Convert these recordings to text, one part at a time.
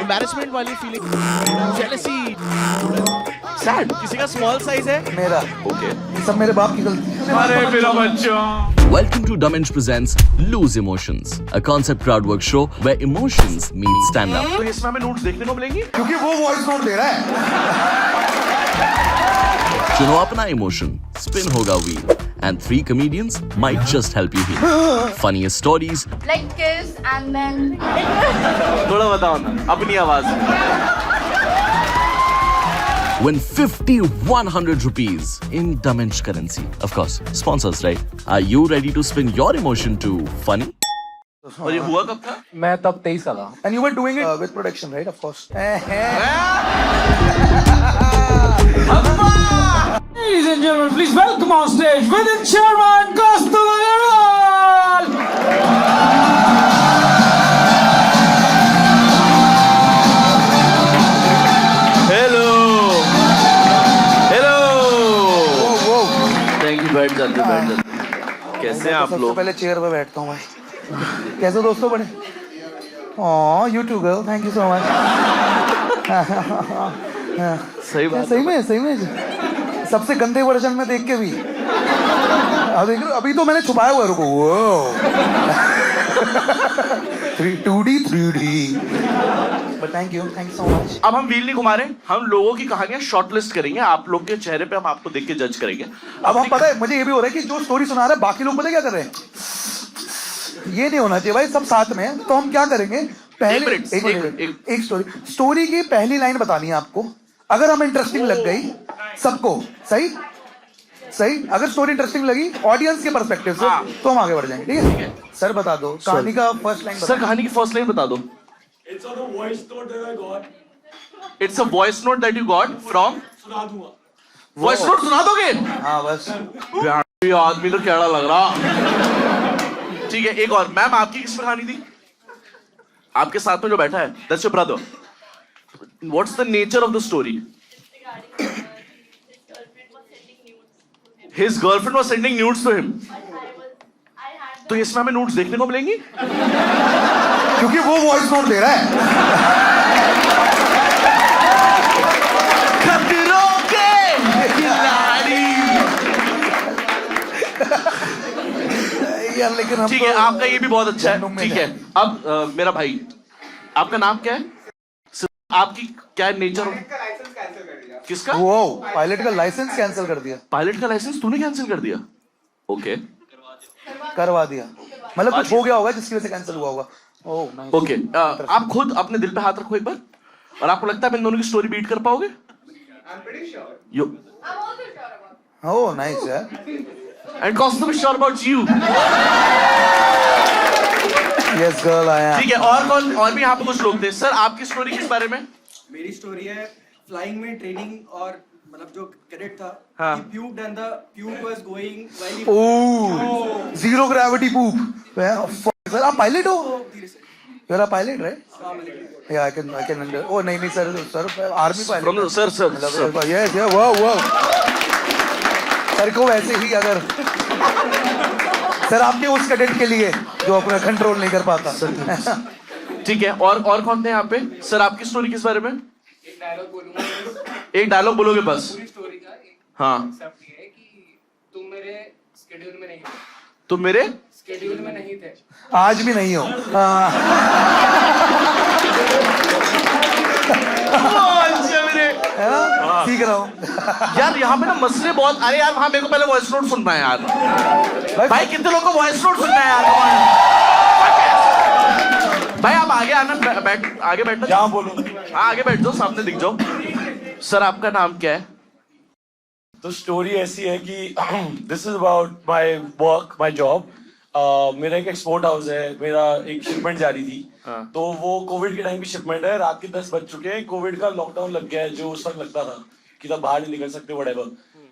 Embarrassment वाली feeling, jealousy, sad, किसी का स्मॉल साइज है मेरा ओके सब मेरे बाप की गलती। अरे मेरा बच्चा Welcome to Dumb Inch presents Lose Emotions, a concept crowdwork show where emotions meet stand-up. तो इसमें हमें नोट्स देखने को मिलेंगी। क्योंकि वो वॉइस नोट दे रहा है। चुनो अपना emotion, spin होगा wheel, and 3 comedians might just help you heal. Funniest stories, like kiss and then थोड़ा बताओ ना अपनी आवाज में। win 50-100 rupees in Dumb Inch currency. Of course, sponsors, right? Are you ready to spin your emotion to funny? और ये हुआ कब था? मैं तब 23 का था। And you were doing it with production, right? Of course. Ladies and gentlemen, please welcome on stage Vidin Chairman Kaustubh Agarwal. Hello hello वो थैंक यू, बैठ जाते कैसे हैं आप सबसे लोग? पहले चेयर पे बैठता हूँ भाई। कैसे दोस्तों बड़े? ओह you too girl, thank you so much. सही बात सही में सबसे गंदे वर्जन में देख के भी अब देख रहे हो, अभी तो मैंने छुपाया हुआ है, रुको। वो 2D 3D but thank you so much. अब हम व्हील नहीं घुमा रहे, हम लोगों की कहानियां शॉर्टलिस्ट करेंगे, आप लोग के चेहरे पे हम आपको देख के जज करेंगे। अब हम पता है मुझे ये भी हो रहा है कि जो स्टोरी सुना रहा है बाकी लोग पता क्या कर रहे हैं, ये नहीं होना चाहिए भाई, सब साथ में हैं। तो हम क्या करेंगे, पहले एक स्टोरी की पहली लाइन बतानी है आपको। अगर हमें इंटरेस्टिंग लग गई सबको, सही अगर स्टोरी इंटरेस्टिंग लगी ऑडियंस के पर्सपेक्टिव से, तो हम आगे बढ़ जाएंगे। ठीक है सर, बता दो कहानी का फर्स्ट लाइन। सर कहानी की फर्स्ट लाइन बता दो। It's on a voice note that I got. It's a voice note that you got from. सुना दूंगा। वॉइस नोट सुना दोगे? हाँ बस ये आदमी तो कैड़ा लग रहा। ठीक है, एक और। मैम आपकी किस पर कहानी थी? आपके साथ में जो बैठा है, that's your brother. What's the nature of the story? His girlfriend was sending nudes to him. तो इसमें हमें nudes देखने को मिलेंगी? क्योंकि वो वॉइस नोट दे रहा है। खतरों के खिलाड़ी। यार लेकिन हम ठीक है, आपका ये भी बहुत अच्छा है। ठीक है, अब मेरा भाई, आपका नाम क्या है? आपकी क्या नेचर? किसका? वो पायलट का लाइसेंस कैंसिल कर दिया। पायलट का लाइसेंस तूने कैंसिल कर दिया? ओके करवा दिया, मतलब कुछ हो गया होगा जिसकी वजह से कैंसिल हुआ होगा। Oh nice. ओके, आप खुद अपने दिल पे हाथ रखो एक बार, और आपको लगता है मैं इन दोनों की स्टोरी बीट कर पाओगे? ओह नाइस यार। And Kaustubh is sure about you. Yes girl आया। ठीक है, और कौन? और भी यहाँ पे कुछ लोग थे। सर आपकी स्टोरी किस बारे में? मेरी स्टोरी है फ्लाइंग में ट्रेनिंग, और मतलब जो कैडेट था, हाँ। he puked and the puke was going while he oh zero gravity poop. Sir आप पायलट हो? You are a pilot right? Yeah I can under. Oh नहीं sir army pilot. Sir yes वो sir को वैसे ही अगर sir आपके उस cadet के लिए जो अपना कंट्रोल नहीं कर पाता। ठीक है, और कौन थे यहाँ पे? सर आपकी स्टोरी किस बारे में? एक डायलॉग बोलोगे बस? स्टोरी का एक हाँ। concept ये है कि तुम मेरे स्केड्यूल में नहीं थे। तुम मेरे स्केड्यूल में नहीं थे। आज भी नहीं हो। है ना, सीख रहा हूँ। यार यहाँ पे ना मसले बहुत। अरे यार वहाँ मेरे को पहले वॉइस नोट सुनना है यार। भाई कितने लोगों को वॉइस नोट सुनना है यार? भाई आप आगे आना, आगे बैठना। जहाँ बोलो। हाँ आगे बैठ जाओ, सामने दिख जाओ। सर आपका नाम क्या है? तो स्टोरी ऐसी है कि this is about my work, my job. मेरा एक एक्सपोर्ट हाउस है, मेरा एक शिपमेंट जारी थी। तो वो कोविड के टाइम की शिपमेंट है। रात के 10 बज चुके हैं, कोविड का लॉकडाउन लग गया है, जो उस वक्त लगता था कि तब बाहर नहीं निकल सकते व्हाटएवर।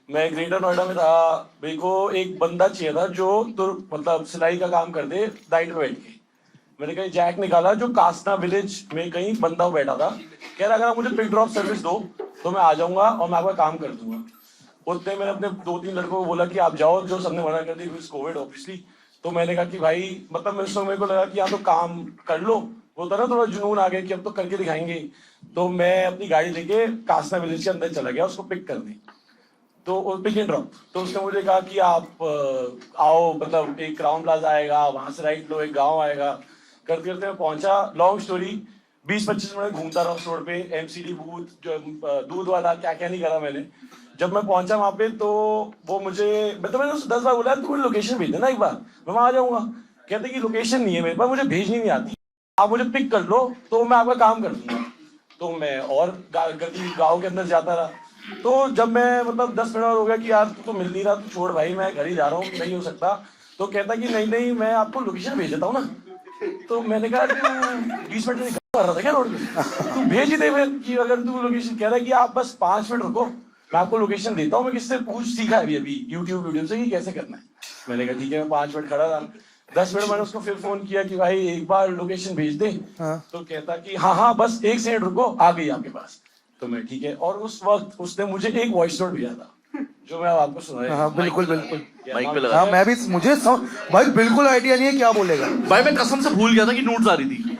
मैं ग्रेटर नोएडा में था, मेरे को एक बंदा चाहिए था जो तो मतलब सिलाई का काम कर दे नाइट में बैठ के। मैंने कहीं जैक निकाला जो कासना विलेज में कहीं बंदा बैठा था, कह रहा अगर आप मुझे पिक ड्रॉप सर्विस दो तो मैं आ जाऊंगा और मैं आपका काम कर दूंगा। उतने मैंने अपने 2-3 लड़कों को बोला कि आप जाओ, जो सबने मना कर दी कोविड ऑब्वियसली। तो मैंने कहा कि भाई मतलब मेरे को लगा कि या तो काम कर लो वो था ना थोड़ा जुनून आ गया कि अब तो करके दिखाएंगे। तो मैं अपनी गाड़ी लेके कासना विलेज के अंदर चला गया उसको पिक करने, तो पिक एंड ड्रॉप। तो उसने मुझे कहा कि आप आओ, मतलब एक क्राउन प्लाजा आएगा, वहां से राइट लो, एक गांव आएगा। करते करते मैं पहुंचा, लॉन्ग स्टोरी, 20-25 मिनट घूमता रहा उस रोड पे, एमसीडी बूथ, जो दूध वाला, क्या क्या नहीं करा मैंने। जब मैं पहुंचा वहां पे तो वो मुझे, मतलब मैंने उससे 10 बार बोला तू मुझे लोकेशन भेज देना एक बार, मैं वहां आ जाऊंगा। कहते कि लोकेशन नहीं है मेरे पास, मुझे भेजनी नहीं आती, आप मुझे पिक कर लो तो मैं आपका काम कर दूंगा। तो मैं और गली गाँव के अंदर जाता रहा। तो जब मैं मतलब 10 मिनट और हो गया कि यार तू तो मिल नहीं रहा, तू छोड़ भाई, मैं घर ही जा रहा हूँ, नहीं हो सकता। तो कहता कि नहीं नहीं मैं आपको लोकेशन भेज देता हूँ ना। तो मैंने कहा 20 मिनट कर रहा था क्या रोड पे, तू भेज ही दे फिर कि अगर तू लोकेशन। कह रहा है कि आप बस 5 मिनट रुको, मैं आपको लोकेशन देता हूँ। मैं किससे पूछ सीखा है अभी यूट्यूब वीडियो से कि कैसे करना है। मैंने कहा ठीक है। मैं 5 मिनट खड़ा रहा, 10 मिनट मैंने उसको फिर फोन किया कि भाई एक बार लोकेशन भेज दे। तो कहता कि हाँ बस 1 सेकंड रुको, आ गई आपके पास। तो मैं ठीक है। और उस वक्त उसने मुझे एक वॉइस नोट भेजा था जो मैं आपको सुनाया। हाँ बिल्कुल बिल्कुल, माइक पे लगा। हाँ मैं भी, मुझे भाई बिल्कुल आइडिया नहीं है क्या बोलेगा भाई मैं कसम से भूल गया था कि नोट्स आ रही थी।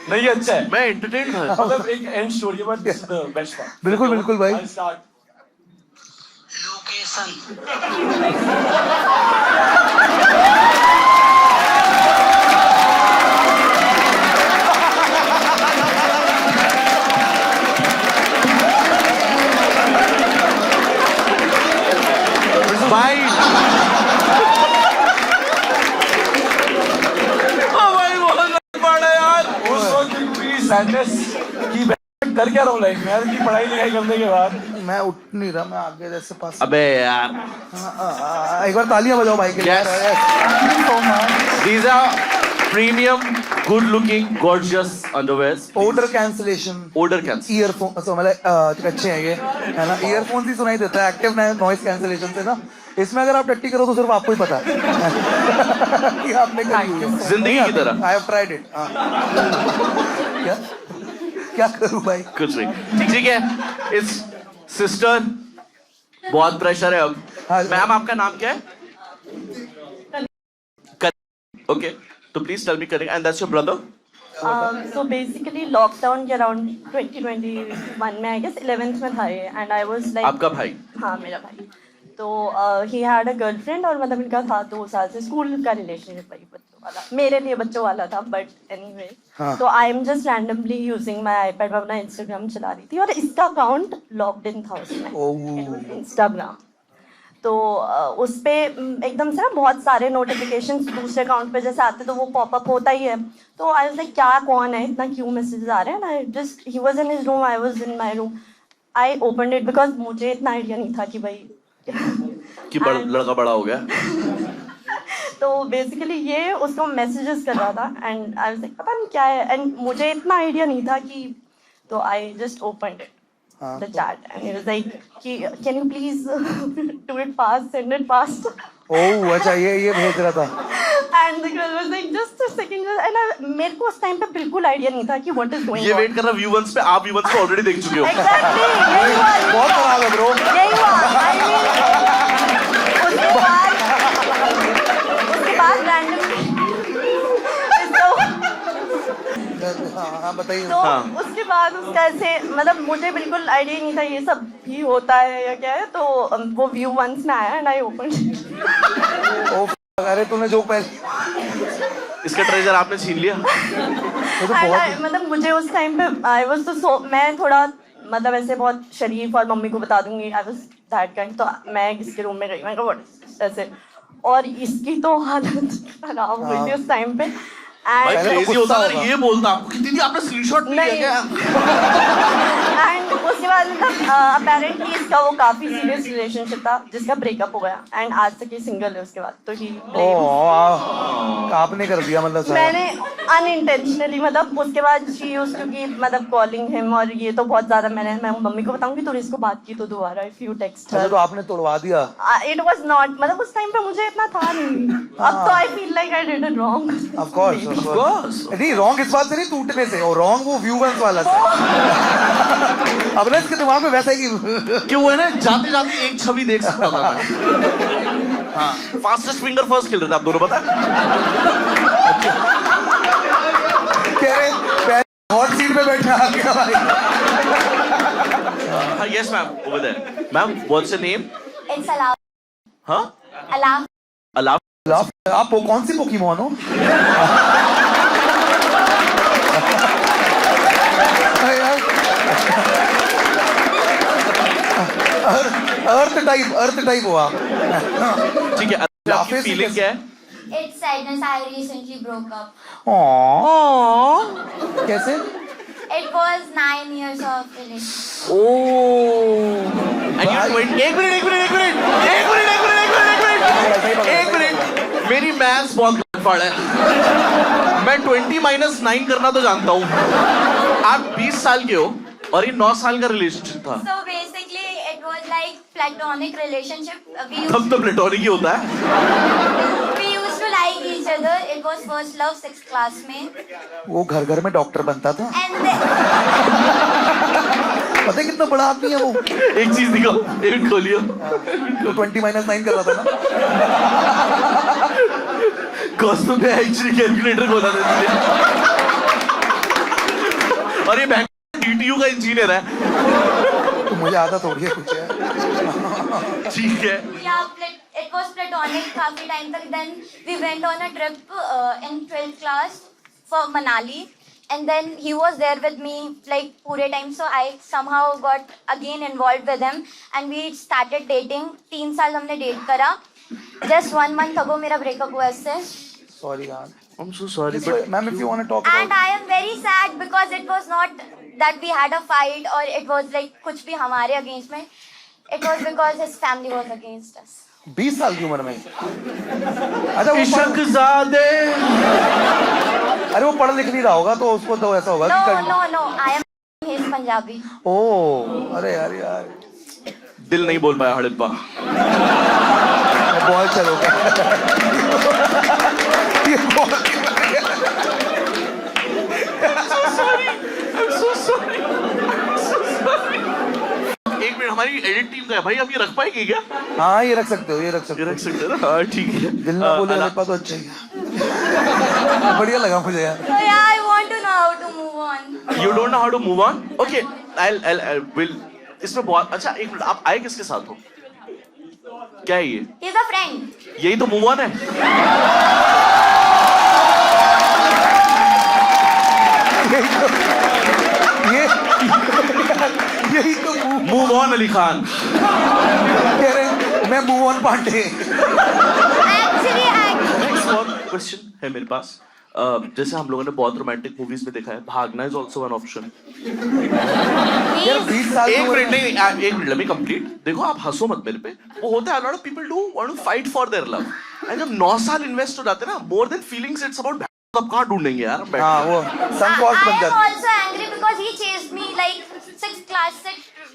नहीं ये अच्छा है, मैं एंटरटेन था। मतलब एक and story, but this is the best part. बिल्कुल बिल्कुल भाई। I'll start. भाई भाई बहुत बड़ा यार। उस वक्त पूरी सैडनेस कि मैं कर क्या रहा हूँ लाइफ में यार, की पढ़ाई लिखाई करने के बाद। मैं उठ नहीं रहा, मैं आगे जैसे पास। अबे यार, एक बार तालियां बजाओ भाई के लिए। these are premium good looking gorgeous underwears. Order cancellation, Odor cancel. Earphone, मतलब अच्छे हैं ये, है ना। ईयरफोन ही सुनाई देता है एक्टिव नॉइस कैंसिलेशन से ना। इसमें अगर आप टट्टी करो तो सिर्फ आपको ही पता है कि आपने करी हुई है। जिंदगी की तरह। I have tried it. क्या क्या करूं भाई? कुछ नहीं, ठीक है। इस सिस्टर बहुत प्रेशर है अब। हाँ, मैम आपका नाम क्या है? ओके, तो please tell me correct, and that's your brother? So basically lockdown के around 2021 में I guess 11th में था ये and I was like आपका भाई? हाँ मेरा भाई। तो he had a girlfriend और मतलब इनका था 2 साल से स्कूल का रिलेशनशिप भाई बच्चों वाला, मेरे लिए बच्चों वाला था बट एनीवे। तो I am just randomly using my iPad, मैं अपना इंस्टाग्राम चला रही थी और इसका अकाउंट लॉक्ड इन था उसमें, इंस्टाग्राम। तो उस पे एकदम से ना बहुत सारे नोटिफिकेशंस दूसरे अकाउंट पे जैसे आते तो वो पॉपअप होता ही है। तो आई वाज लाइक क्या कौन है, इतना क्यों मैसेजेस आ रहे हैं। I just, he was in his room, I was in my room, I opened it because मुझे इतना आइडिया नहीं था कि भाई कि लड़का बड़ा हो गया। तो बेसिकली ये उसको मैसेजेस कर रहा था एंड आई वाज लाइक पता नहीं क्या है, एंड मुझे इतना आइडिया नहीं था कि, तो I just opened it the chat and he was like can you please do it fast, send it fast. ओह अच्छा, ये भेज रहा था। And the girl was like just a second and मेरे को उस टाइम पे बिल्कुल आइडिया नहीं था कि what is going on. ये वेट कर रहा व्यूअर्स पे, आप व्यूअर्स को ऑलरेडी देख चुके हो। Exactly, यही हुआ, बहुत खराब है ब्रो। यही हुआ। I mean, उसके बाद randomly हाँ बताइए। तो उसके बाद उसका ऐसे, मतलब मुझे बिल्कुल आइडिया नहीं था ये सब भी होता है या क्या है। तो वो व्यू वंस में आया एंड आई ओपन। अरे तूने जो पहले इसका ट्रेजर आपने छीन लिया। मतलब मुझे उस टाइम पे आई वाज तो मैं थोड़ा मतलब ऐसे बहुत शरीफ और मम्मी को बता दूंगी, आई वाज दैट काइंड। तो मैं इसके रूम में गई, मैं कहा ऐसे, और इसकी तो हालत खराब हुई थी उस टाइम पे। भाई क्रेजी होता अगर ये बोलता आपको कि दीदी आपने स्क्रीनशॉट नहीं लिया क्या? एंड उसके बाद मतलब अपेरेंटली इसका वो काफी सीरियस रिलेशनशिप था जिसका ब्रेकअप हो गया एंड आज तक ये सिंगल है उसके बाद। तो ही आपने कर दिया मतलब मैंने अनइंटेंशनली, मतलब उसके बाद शी यूज्ड टू कीप मतलब कॉलिंग हिम, और ये तो बहुत ज्यादा मैं मम्मी को बताऊंगी तो इसको बात की तो दोबारा इफ यू टेक्स्ट हर। तो आपने तोड़वा दिया। इट वाज नॉट, मतलब उस टाइम पे मुझे इतना था नहीं। अब तो I feel like I did it wrong. Of course नहीं, रॉन्ग इस बात से नहीं टूटने से, और रॉन्ग वो व्यूअर्स वाला से। अब ना इसके दिमाग में वैसा ही कि वो है ना जाते जाते एक छवि देख सकता था। हाँ, फास्टेस्ट फिंगर फर्स्ट खेल रहे थे आप दोनों, पता है? कह रहे हॉट सीट पे बैठा आ गया भाई। Yes, ma'am. Over there. Ma'am, what's your name? It's Alaf. Huh? Alaf. Alaf. आप वो कौन सी पोकीमोन हो? अर्थ टाइप हो आप। ठीक है, आपकी फीलिंग क्या है? It's sadness. I recently broke up. कैसे? It was 9 years of relationship. And you went, एक मिनट, मेरी मैथ्स बहुत गड़बड़ है। मैं 20 - 9 करना तो जानता हूँ। आप 20 साल के हो और ये 9 साल का रिलेशनशिप था। So basically, it was like platonic relationship. तब तो प्लेटोनिक ही होता है। We used to like each other. It was first love, 6th class में. वो घर में डॉक्टर बनता था। And then, पता है कितना बड़ा आदमी है वो? एक चीज दिखाओ, एक खोलियो। तो 20 - 9 कर रहा था ना। कॉस्ट्यूम में एक्चुअली कैलकुलेटर खोला था इसलिए। और ये बैंक टीटीयू का इंजीनियर है। तो मुझे आदत हो रही है कुछ है। ठीक है। yeah, it was platonic काफी time तक. Then we went on a trip in 12th class for Manali. And then he was there with me like पूरे time. So I somehow got again involved with him. And we started dating. 3 साल हमने date करा. Just 1 month ago मेरा breakup हुआ इससे. Sorry यार। I'm so sorry, but Ma'am, if you want to talk And about, I am very sad because it was not that we had a fight or it was like कुछ भी हमारे against में. It was because his family was against us. 20 साल की उम्र में। अच्छा वो इश्क़-ज़ादे। अरे वो पढ़ लिख नहीं रहा होगा तो उसको तो ऐसा होगा कि No. I am his Punjabi. ओ, अरे यार। दिल नहीं बोल पाया हड़प्पा। बहुत चलोगे। ये बहुत एक मिनट, हमारी एडिट टीम का है भाई, अब ये रख पाएगी क्या? हाँ ये रख सकते हो, ये रख सकते ये हो। रख सकते हैं ना? हाँ ठीक है। दिल ना बोले हड़प्पा तो अच्छा ही है। बढ़िया लगा मुझे यार। So yeah, I want to know how to move on. You don't know how to move on? Okay, I'll will. इसमें बहुत अच्छा। एक मिनट, आप आए किसके साथ हो? क्या है ये? He's a friend. यही तो मूव ऑन है। यही तो मूव ऑन अली खान। कह रहे मैं move on Pandey. Actually, next और क्वेश्चन है मेरे पास। जैसे हम लोगों ने बहुत रोमांटिक मूवीज में देखा है, भागना इज ऑल्सो वन ऑप्शन। यार 20 साल एक मिनट नहीं, एक मिनट, लेट मी कंप्लीट। देखो आप हंसो मत मेरे पे। वो होता है, a lot of people do want to fight for their love। And जब 9 साल इन्वेस्ट हो जाते हैं ना, more than feelings, it's about अब कहाँ ढूंढेंगे यार? हाँ वो सम कॉस्ट बन I am जाती है। also angry because he chased me like 6th class,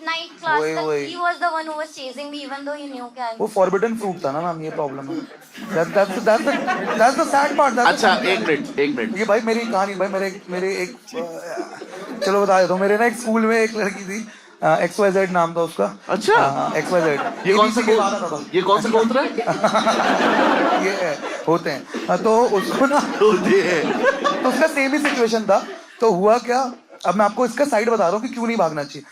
9th class. वही। He was the one who was chasing me even though he knew कि I वो फॉरबिडन फ्रूट था ना मैम, ये प्रॉब्लम है। That's the sad part। अच्छा एक minute. ये भाई मेरी कहानी भाई, मेरे एक चलो बता देता हूँ। मेरे ना एक स्कूल में एक लड़की थी, XYZ नाम था उसका। अच्छा। XYZ। ये कौन सा कबूतर है? ये होते हैं। तो उसको ना तो उसका सेम ही सिचुएशन था। तो हुआ क्या, अब मैं आपको इसका साइड बता रहा हूँ कि क्यों नहीं भागना चाहिए।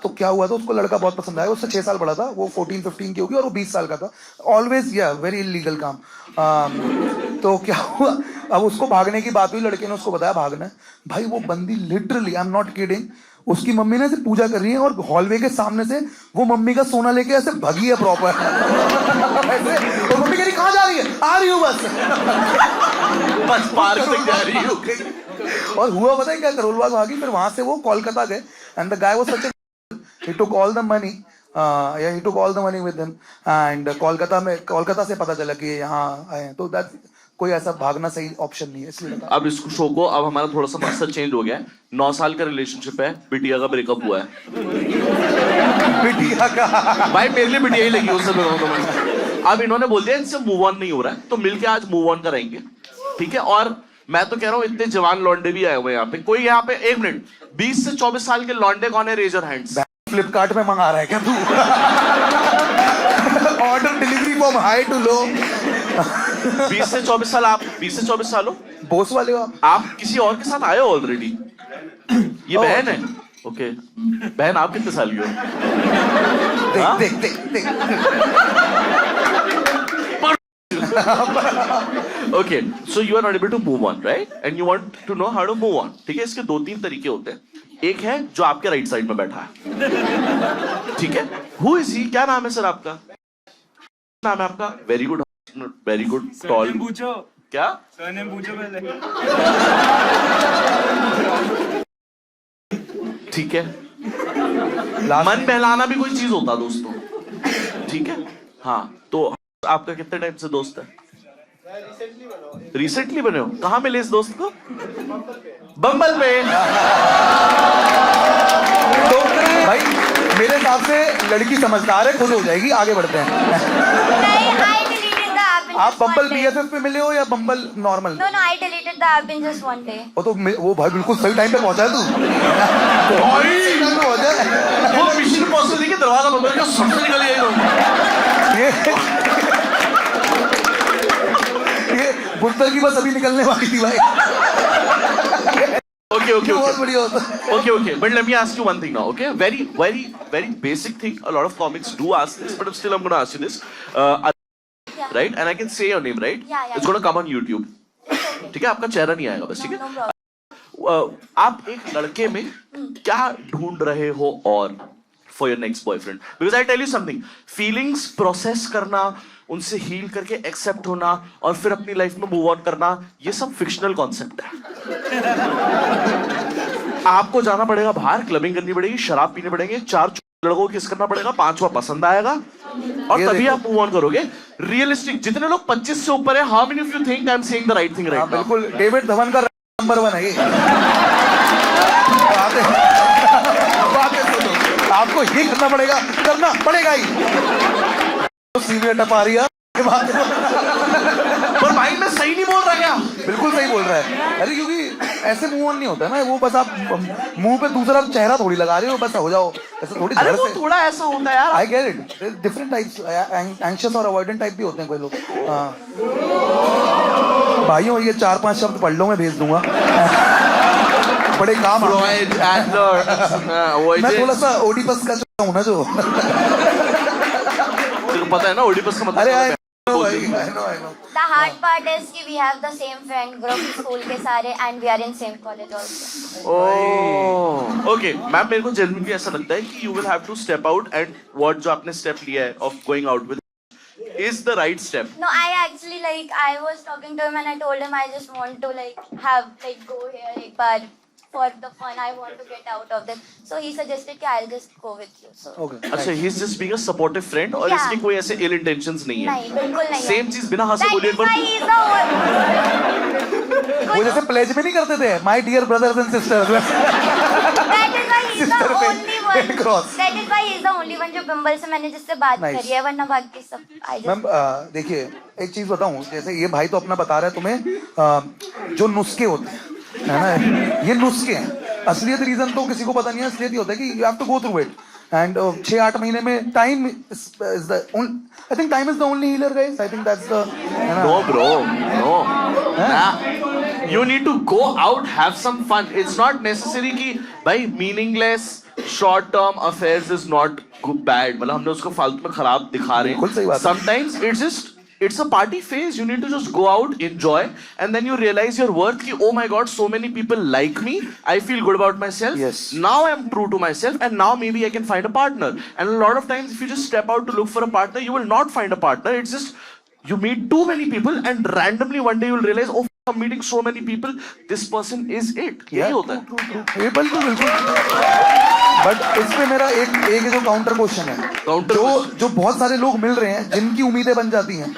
तो क्या हुआ था, उसको लड़का बहुत पसंद आया। उससे 6 साल बड़ा था, वो 14-15 की होगी और वो 20 साल का था। ऑलवेज वेरी इलीगल काम। तो क्या हुआ, अब उसको भागने की बात हुई, लड़के ने उसको बताया भागना है। भाई वो बंदी literally, I am not kidding, उसकी मम्मी ने ऐसे पूजा कर रही है और हॉलवे के सामने से वो मम्मी का सोना लेके ऐसे भगी है प्रॉपर। ऐसे और मम्मी कह रही कहाँ जा रही है? आ रही हूँ बस पार्क तक जा रही हूँ। और हुआ पता है क्या, करोलबाग भागी, फिर वहां से वो कोलकाता गए। And the guy was such he took all the money he took all the money with him and Kolkata से पता चला कि यहाँ आए हैं। तो दैट कोई ऐसा भागना सही ऑप्शन नहीं है, इसलिए अब इस शो को अब हमारा थोड़ा सा मकसद चेंज हो गया है। 9 साल का रिलेशनशिप है, बिटिया का ब्रेकअप हुआ है। बिटिया का भाई मेरे लिए बिटिया ही लगी उससे मैं। अब इन्होंने बोल दिया इनसे मूव ऑन नहीं हो रहा है, तो मिलके आज मूव ऑन कराएंगे, ठीक है? और मैं तो कह रहा हूँ इतने जवान लौंडे भी आए हुए यहाँ पे। कोई यहाँ पे, एक मिनट, 20 से 24 साल के लौंडे कौन है? Raise your hands. फ्लिपकार्ट में मंगा रहा है क्या तू? Order delivery from high to low. 20 से 24 साल आप 20 से 24 साल हो बोस वाले हो आप किसी और के साथ आए हो ऑलरेडी ये बहन है ओके बहन आप कितने साल की हो हाँ? देख देख देख Okay, so you are not able to move on, right? And you want to know how to move on. ठीक है इसके 2-3 तरीके होते हैं एक है जो आपके राइट साइड में बैठा है ठीक है Who is he? क्या नाम है सर आपका नाम है आपका वेरी गुड टॉल पूछो क्या सरनेम पूछो पहले ठीक है मन बहलाना भी कोई चीज होता दोस्तों ठीक है हाँ तो आपका कितने टाइम से दोस्त है रिसेंटली बने हो कहाँ मिले इस दोस्त को बम्बल पे तो भाई मेरे हिसाब से लड़की समझदार है खुद हो जाएगी आगे बढ़ते हैं नहीं, I deleted the app in आप just one बम्बल day. BFF पे मिले हो या बम्बल normal No, I deleted the app in just one day. वो भाई बिल्कुल सही टाइम पे पहुंचा है तू सही टाइम पे पहुंचा है वो मिशन इम्पॉसिबल देखिए दरवाजा बंद करके सबसे निकल गए लोग ये बुत्तर की बस अभी निकलने वाली थी भाई Okay. बहुत बढ़िया होता है Okay. But let me ask you one thing now, okay? Very basic thing. A lot of comics do ask this, but still I'm going to ask you this. Yeah. Right? And I can say your name, right? Yeah. It's going to come on YouTube. ठीक है? आपका चेहरा नहीं आएगा बस, ठीक No है? problem. आप एक लड़के में क्या ढूंढ रहे हो और for your next boyfriend? Because I tell you something. Feelings process करना, उनसे हील करके एक्सेप्ट होना और फिर अपनी लाइफ में मूव ऑन करना ये सब फिक्शनल कॉन्सेप्ट है आपको जाना पड़ेगा बाहर क्लबिंग करनी पड़ेगी शराब पीने पड़ेंगे 4 लड़कों को किस करना पड़ेगा 5वां पसंद आएगा और तभी आप मूव ऑन करोगे रियलिस्टिक जितने लोग 25 से ऊपर है how many of you think I am saying the right thing right now बिल्कुल डेविड धवन का नंबर 1 है ये बातें सुनो आपको ये करना पड़ेगा ही सीनियर टपा रही है पर भाई मैं सही नहीं बोल रहा क्या बिल्कुल सही बोल रहा है अरे क्योंकि ऐसे मूव ऑन नहीं होता ना वो बस आप मुंह पे दूसरा चेहरा थोड़ी लगा रहे हो बस हो जाओ ऐसे थोड़ी अरे झड़ वो से थोड़ा ऐसा होता है यार I get it different types anxious और अवॉइडेंट टाइप भी होते हैं कोई लोग हाँ भाइयों ये 4-5 शब्द पढ़ लो मैं भेज दूंगा बड़े काम मैं थोड़ा सा ओडिपस का जो हूँ ना जो पता है ना ओडिपस का मतलब अरे I know. The hard part is कि we have the same friend group school के सारे and we are in same college also. Okay ma'am मेरे को जनरली ऐसा लगता है कि you will have to step out and what जो आपने स्टेप लिया है of going out with is the right step No, I actually I was talking to him and I told him I just want to have go here एक बार for the fun I want to get out of this. So he suggested कि I'll just go with you. So Okay. अच्छा he's just being a supportive friend और Yeah. इसके कोई ऐसे ill intentions नहीं है नहीं बिल्कुल नहीं है. सेम चीज बिना हंसे That बोलिए is why he is the वो जैसे प्लेज में नहीं करते थे my dear brothers and sisters That is why he is the Sister पे only one. Red Cross. That is why he is the only one जो बिम्बल से मैंने जिससे बात Nice. करी है वरना बाकी सब I just मैम देखिए एक चीज बताऊं जैसे ये भाई तो अपना बता रहा है तुम्हें जो नुस्खे होते हैं है ना ये नुस्खे हैं असलियत रीजन तो किसी को पता नहीं है असलियत ये होता है कि you have to go through it and 6-8 महीने में time is the I think time is the only healer guys I think that's the no bro no nah. You need to go out have some fun it's not necessary कि भाई meaningless short term affairs is not bad मतलब हमने उसको फालतू में खराब दिखा रहे बिल्कुल सही बात है। sometimes it's a party phase you need to just go out enjoy and then you realize your worth ki oh my god so many people like me I feel good about myself Yes. now I'm true to myself and now maybe I can find a partner and a lot of times if you just step out to look for a partner you will not find a partner it's just you meet too many people and randomly one day you will realize oh I'm meeting so many people this person is it यही होता है ये बिल्कुल but इस पे मेरा एक जो काउंटर क्वेश्चन है जो बहुत सारे लोग मिल रहे हैं जिनकी उम्मीदें बन जाती हैं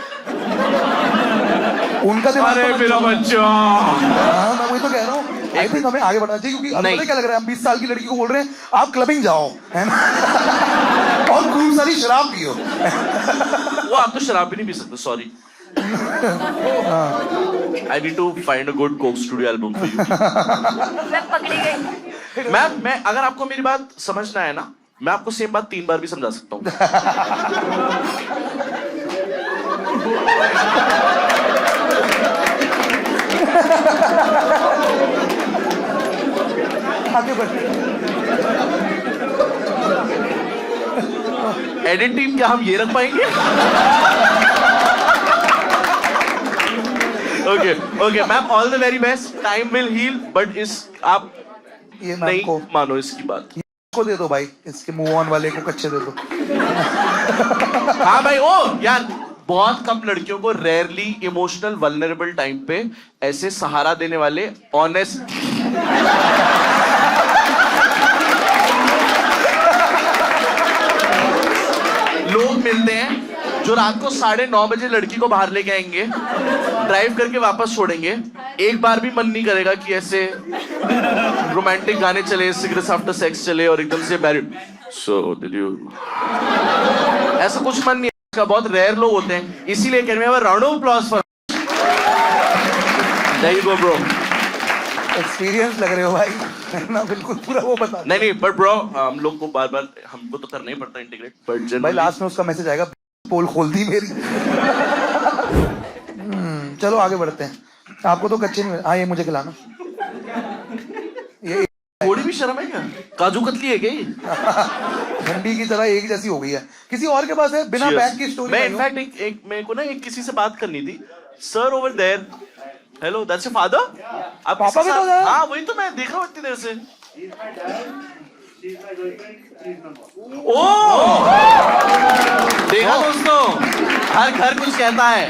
उनका दिमाग अरे मेरा बच्चा हाँ मैं वही तो कह रहा हूँ आई थिंक हमें आगे बढ़ना चाहिए क्योंकि अब पता क्या लग रहा है हम 20 साल की लड़की को बोल रहे हैं आप क्लबिंग जाओ है ना और खूब सारी शराब पियो वो आप तो शराब भी नहीं पी सकते sorry I need to find a good Coke Studio album for you. मैं पकड़ी गई. मैं अगर आपको मेरी बात समझना है ना मैं आपको सेम बात 3 बार भी समझा सकता हूँ आगे बढ़ते एडिट टीम क्या हम ये रख पाएंगे? Okay okay ma'am, all the very best, time will heal, but इस आप ये मैम नहीं को मानो इसकी बात। को दे दो भाई, इसके मूव ऑन वाले को कच्चे दे दो। हाँ भाई, ओ यार बहुत कम लड़कियों को रेयरली इमोशनल वल्नरेबल टाइम पे ऐसे सहारा देने वाले ऑनेस्ट लोग मिलते हैं जो रात को 9:30 बजे लड़की को बाहर लेके आएंगे, ड्राइव करके वापस छोड़ेंगे। एक बार भी मन नहीं करेगा कि ऐसे रोमांटिक गाने चले, सिगरेट्स आफ्टर सेक्स चले और एकदम से मैरिड सो डिड यू, ऐसा कुछ मन नहीं है का। बहुत रेयर लोग होते हैं, इसीलिए can we have a round of applause for, there you go bro. Experience लग रहे हो भाई ना, बिल्कुल पूरा वो बता। नहीं नहीं, बट ब्रो हम लोग को बार बार हमको तो करना ही पड़ता है इंटीग्रेट, बट भाई लास्ट में उसका मैसेज आएगा, पोल खोल दी मेरी। चलो आगे बढ़ते हैं। आपको तो कच्चे नहीं, हाँ ये मुझे खिलाना। ये थोड़ी भी शर्म है क्या? काजू कतली है क्या ये? ठंडी की तरह एक जैसी हो गई है। किसी और के पास है बिना Cheers. बैग की स्टोरी? मैं इनफैक्ट एक मेरे को ना एक किसी से बात करनी थी। Sir over there, hello that's your father? आप पापा भी तो है? हाँ वही तो मैं देख रहा हूँ इतनी देर से। ओह देखा दोस्तों, हर घर कुछ कहता है।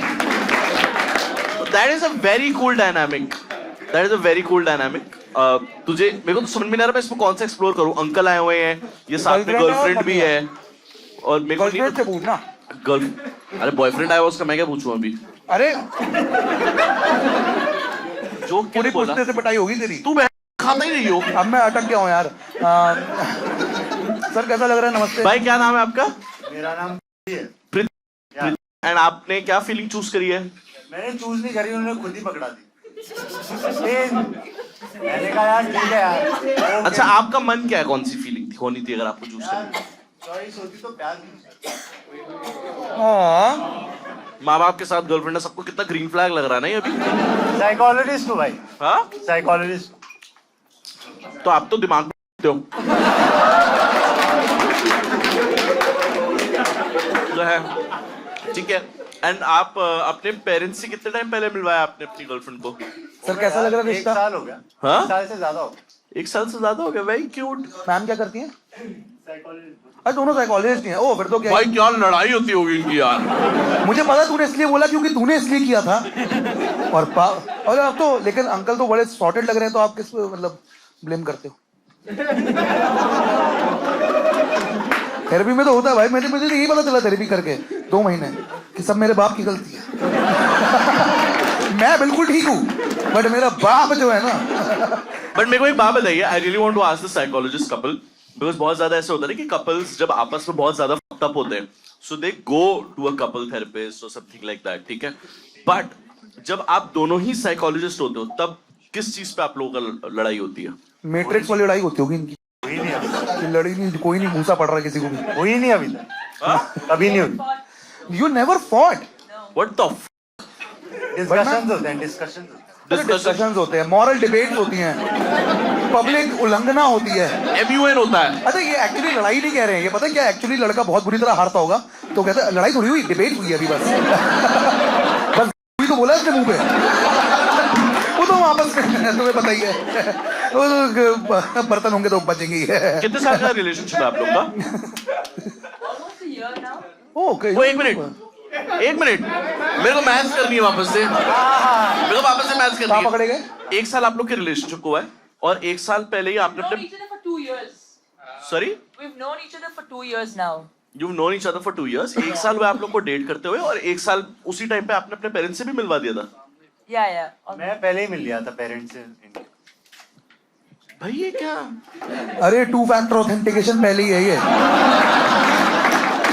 That is a very cool dynamic, that is a very cool dynamic. तुझे मेरे को तो समझ में नहीं आ रहा मैं इसमें कौन सा एक्सप्लोर करूं। अंकल आए हुए हैं, ये साथ में गर्लफ्रेंड भी है, और मेरे को गर्लफ्रेंड से पूछना। गर्ल, अरे बॉयफ्रेंड आया उसका मैं क्या पूछूं अभी? अरे जो पूरी बोला पूछने से पिटाई होगी तेरी। तू मैं खाता ही नहीं हो। अब मैं अटक गया हूँ यार। सर कैसा लग रहा है? नमस्ते भाई क्या नाम है आपका? मेरा नाम है। एंड आपने क्या फीलिंग चूज करी है? मैंने चूज नहीं करी, उन्होंने खुद ही पकड़ा दी। मैंने कहा यार ठीक है यार। अच्छा आपका मन क्या है, कौन सी फीलिंग होनी थी अगर आपको चूज करनी? चॉइस होती तो प्यार नहीं। हाँ माँ बाप के साथ गर्लफ्रेंड है, सबको कितना ग्रीन फ्लैग लग रहा है ना ये अभी। साइकोलॉजिस्ट हूँ भाई। हाँ साइकोलॉजिस्ट। तो आप तो दिमाग में हो जो है, ठीक है। एंड आप अपने पेरेंट्स से कितने टाइम पहले मिलवाया आपने अपनी गर्लफ्रेंड को? सर कैसा लग रहा है एक रिश्ता? साल हो गया। हाँ? 1 साल से ज्यादा हो गया। 1 साल से ज्यादा हो गया, वेरी क्यूट। मैम क्या करती हैं? साइकोलॉजिस्ट। अरे दोनों साइकोलॉजिस्ट ही हैं। ओ फिर तो क्या भाई क्या लड़ाई होती होगी इनकी यार। मुझे पता तूने इसलिए बोला क्योंकि तूने इसलिए किया था। और अब तो लेकिन अंकल तो बड़े सॉर्टेड लग रहे हैं, तो आप किस पे मतलब ब्लेम करते हो? थेरेपी में तो होता है भाई। मुझे तो यही पता चला थेरेपी करके 2 महीने कि सब मेरे बाप की गलती है। मैं बिल्कुल ठीक हूँ बट मेरा बाप जो है ना। बट मेरे को एक बात बताइए, I really want to ask the psychologist couple, because बहुत ज्यादा ऐसे होता है ना कि कपल्स जब आपस में बहुत ज्यादा फक्ड अप होते हैं, so they go to a couple therapist और समथिंग लाइक दैट, ठीक है। बट जब आप दोनों ही साइकोलॉजिस्ट होते हो तब किस चीज पे आप लोगों का लड़ाई होती है? मैट्रिक्स वाली लड़ाई होती होगी इनकी। हुई नहीं अभी। लड़ी नहीं, कोई नहीं घूसा पड़ रहा है किसी को भी। हुई नहीं अभी तक। कभी नहीं हुई। You never fought. What the discussions होते हैं, डिस्कशंस होते हैं। डिस्कशंस होते हैं, मॉरल डिबेट्स होती हैं, पब्लिक उल्लंघना होती है, एमयूएन होता है। अच्छा ये एक्चुअली लड़ाई नहीं कह रहे हैं, ये पता है क्या? एक्चुअली लड़का बहुत बुरी तरह हारता होगा तो कहता है लड़ाई थोड़ी हुई, डिबेट हुई अभी बस। बस हुई तो बोला इसने मुंह पे। वो तो वापस तुम्हें पता ही है, वो बर्तन होंगे तो बचेंगे ही। कितने साल का रिलेशनशिप है आप लोग का? ओके वो एक मिनट मेरे को मैथ्स करनी है वापस से, मेरे को वापस से मैथ्स करनी कहाँ है। पकड़े गए? 1 साल आप लोग के रिलेशनशिप हुआ है और 1 साल पहले ही आपने known अपने each other for 2 years. Sorry We've known each other for 2 years now. you've known each other for 2 years। 1 साल हुआ आप लोग को डेट करते हुए और 1 साल उसी टाइम पे आपने अपने पेरेंट्स से भी मिलवा दिया था। Yeah, yeah. मैं पहले ही मिल लिया था पेरेंट्स से। भाई ये क्या? अरे 2 फैक्टर ऑथेंटिकेशन पहले ही है ये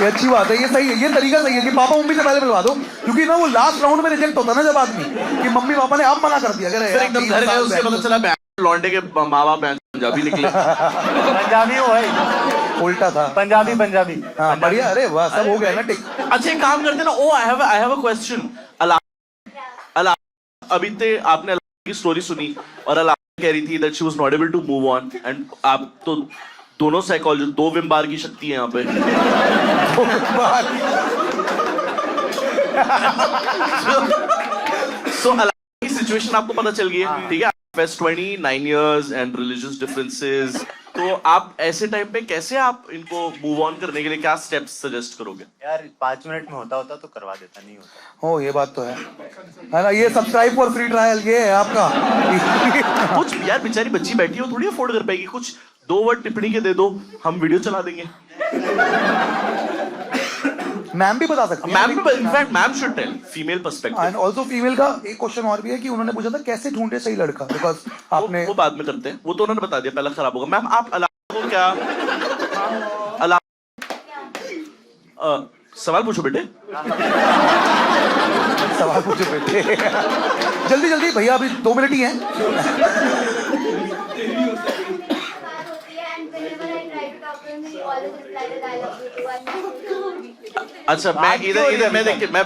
अच्छी बात है, ये सही है, ये तरीका सही है कि पापा मम्मी से पहले मिलवा दो, क्योंकि ना वो लास्ट राउंड में रिजेक्ट होता है ना जब आदमी कि मम्मी पापा ने अब मना कर दिया। फिर एकदम घर गए उसके पता चला लौंडे के माँ बाप पंजाबी निकले। पंजाबी हूँ भाई। उल्टा था। पंजाबी। हाँ बढ़िया, अरे वाह सब हो गया ना टिक। अच्छा एक काम करते ना, ओ आई हैव अ क्वेश्चन। अला अभी ते आपने की स्टोरी सुनी और अला कह रही थी that she was not able to move on, and आप तो दोनों साइकोलॉजिस्ट, 2 विम बार की शक्ति है यहाँ पे। सो अला की सिचुएशन आपको पता चल गई है, ठीक है? Fest 29 years and religious differences, तो आप ऐसे टाइम पे कैसे आप इनको मूव ऑन करने के लिए क्या स्टेप्स सजेस्ट करोगे? यार 5 मिनट में होता तो करवा देता, नहीं होता। हो, ये बात तो है ना? ये सब्सक्राइब फॉर फ्री ट्रायल ये है आपका। कुछ यार बेचारी बच्ची बैठी हो, थोड़ी अफोर्ड कर पाएगी, कुछ 2 वर्ड टिप्पणी के दे दो, हम वीडियो चला देंगे। मैम भी बता सकती हैं। मैम भी, in fact ma'am should tell female perspective. And also female का एक क्वेश्चन और भी है कि उन्होंने पूछा था कैसे ढूंढे सही लड़का, बिकॉज आपने वो बाद में करते हैं, वो तो उन्होंने बता दिया, पहला खराब होगा। मैम आप अला को क्या अला सवाल पूछो बेटे। सवाल पूछो बेटे। जल्दी जल्दी भैया, अभी 2 मिनट ही हैं। अच्छा, मैं इधर मैं देखिए, मैं